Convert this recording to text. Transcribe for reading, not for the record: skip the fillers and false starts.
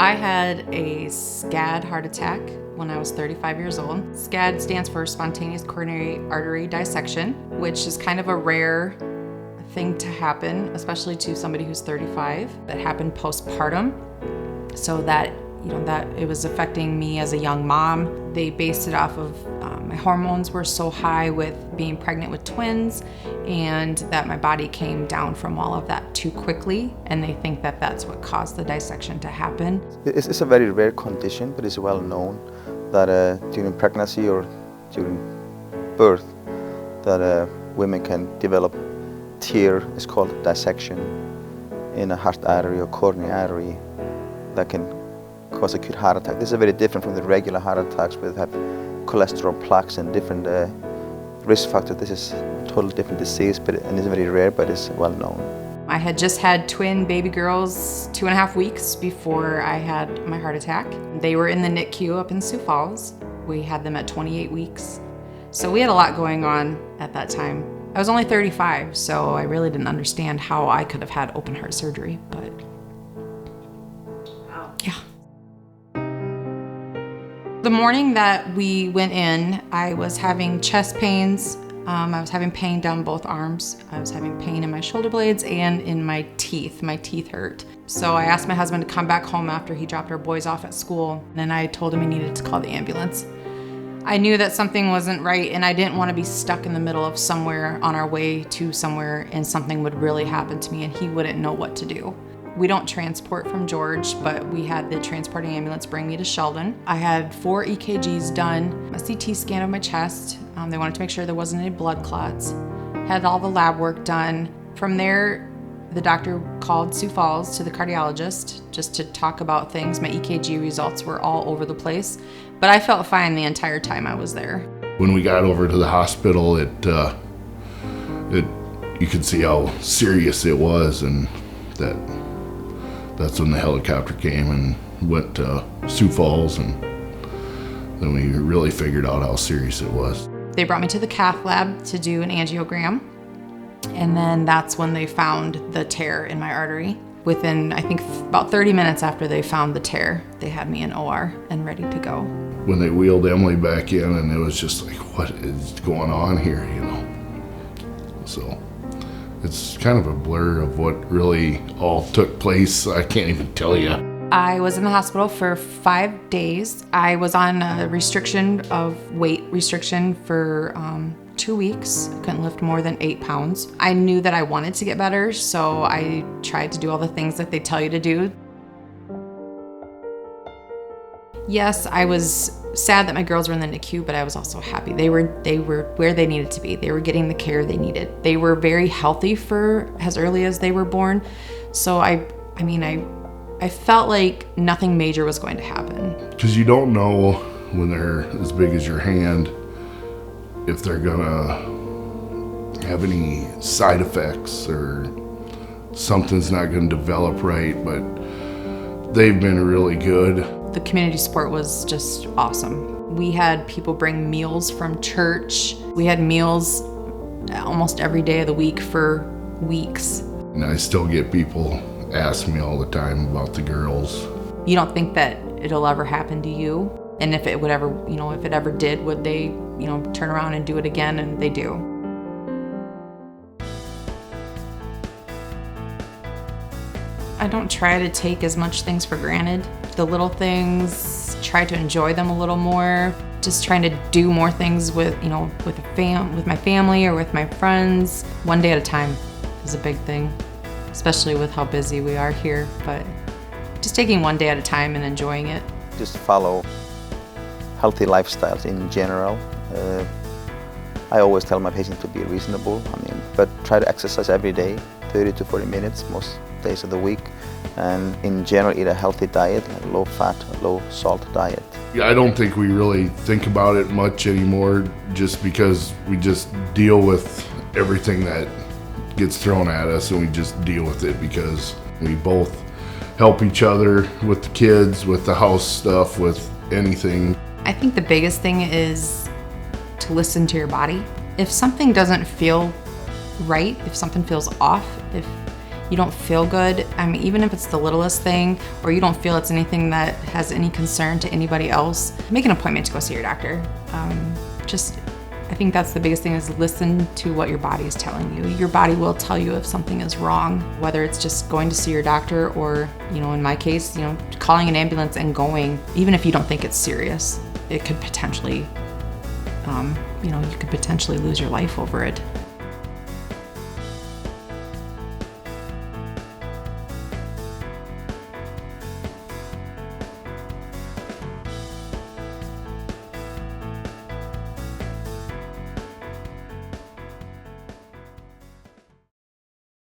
I had a SCAD heart attack when I was 35 years old. SCAD stands for spontaneous coronary artery dissection, which is kind of a rare thing to happen, especially to somebody who's 35. That happened postpartum, so that it was affecting me as a young mom. They based it off of my hormones were so high with being pregnant with twins, and that my body came down from all of that too quickly, and they think that that's what caused the dissection to happen. It's a very rare condition, but it's well known that during pregnancy or during birth that women can develop tear. It's called dissection in a heart artery or coronary artery that can cause acute heart attack. This is very different from the regular heart attacks where they have cholesterol plaques and different risk factors. This is a totally different disease, and it's very rare, but it's well known. I had just had twin baby girls 2.5 weeks before I had my heart attack. They were in the NICU up in Sioux Falls. We had them at 28 weeks. So we had a lot going on at that time. I was only 35, so I really didn't understand how I could have had open heart surgery, but yeah. The morning that we went in, I was having chest pains. I was having pain down both arms. I was having pain in my shoulder blades and in my teeth. My teeth hurt. So I asked my husband to come back home after he dropped our boys off at school, and I told him he needed to call the ambulance. I knew that something wasn't right, and I didn't want to be stuck in the middle of somewhere on our way to somewhere and something would really happen to me and he wouldn't know what to do. We don't transport from George, but we had the transporting ambulance bring me to Sheldon. I had 4 EKGs done, a CT scan of my chest. They wanted to make sure there wasn't any blood clots. Had all the lab work done. From there, the doctor called Sioux Falls to the cardiologist just to talk about things. My EKG results were all over the place, but I felt fine the entire time I was there. When we got over to the hospital, you could see how serious it was, and that's when the helicopter came and went to Sioux Falls, and then we really figured out how serious it was. They brought me to the cath lab to do an angiogram, and then that's when they found the tear in my artery. Within, I think, about 30 minutes after they found the tear, they had me in OR and ready to go. When they wheeled Emily back in, and it was just like, what is going on here, So it's kind of a blur of what really all took place. I can't even tell you. I was in the hospital for 5 days. I was on a weight restriction for 2 weeks. I couldn't lift more than 8 pounds. I knew that I wanted to get better, so I tried to do all the things that they tell you to do. Yes, I was sad that my girls were in the NICU, but I was also happy. They were where they needed to be. They were getting the care they needed. They were very healthy for as early as they were born. So I felt like nothing major was going to happen. Because you don't know when they're as big as your hand if they're gonna have any side effects or something's not gonna develop right, but they've been really good. The community support was just awesome. We had people bring meals from church. We had meals almost every day of the week for weeks. And I still get people ask me all the time about the girls. You don't think that it'll ever happen to you, and if it would ever, if it ever did, would they, turn around and do it again? And they do. I don't try to take as much things for granted. The little things, try to enjoy them a little more. Just trying to do more things with my family or with my friends. One day at a time is a big thing, especially with how busy we are here. But just taking one day at a time and enjoying it. Just follow healthy lifestyles in general. I always tell my patients to be reasonable. But try to exercise every day, 30 to 40 minutes most days of the week, and in general eat a healthy diet, like low fat, low salt diet. Yeah, I don't think we really think about it much anymore, just because we just deal with everything that gets thrown at us, and we just deal with it because we both help each other with the kids, with the house stuff, with anything. I think the biggest thing is to listen to your body. If something doesn't feel right, if something feels off, if you don't feel good, I mean, even if it's the littlest thing, or you don't feel it's anything that has any concern to anybody else, make an appointment to go see your doctor. I think that's the biggest thing, is listen to what your body is telling you. Your body will tell you if something is wrong, whether it's just going to see your doctor or, in my case, calling an ambulance and going, even if you don't think it's serious. It could potentially, you could potentially lose your life over it.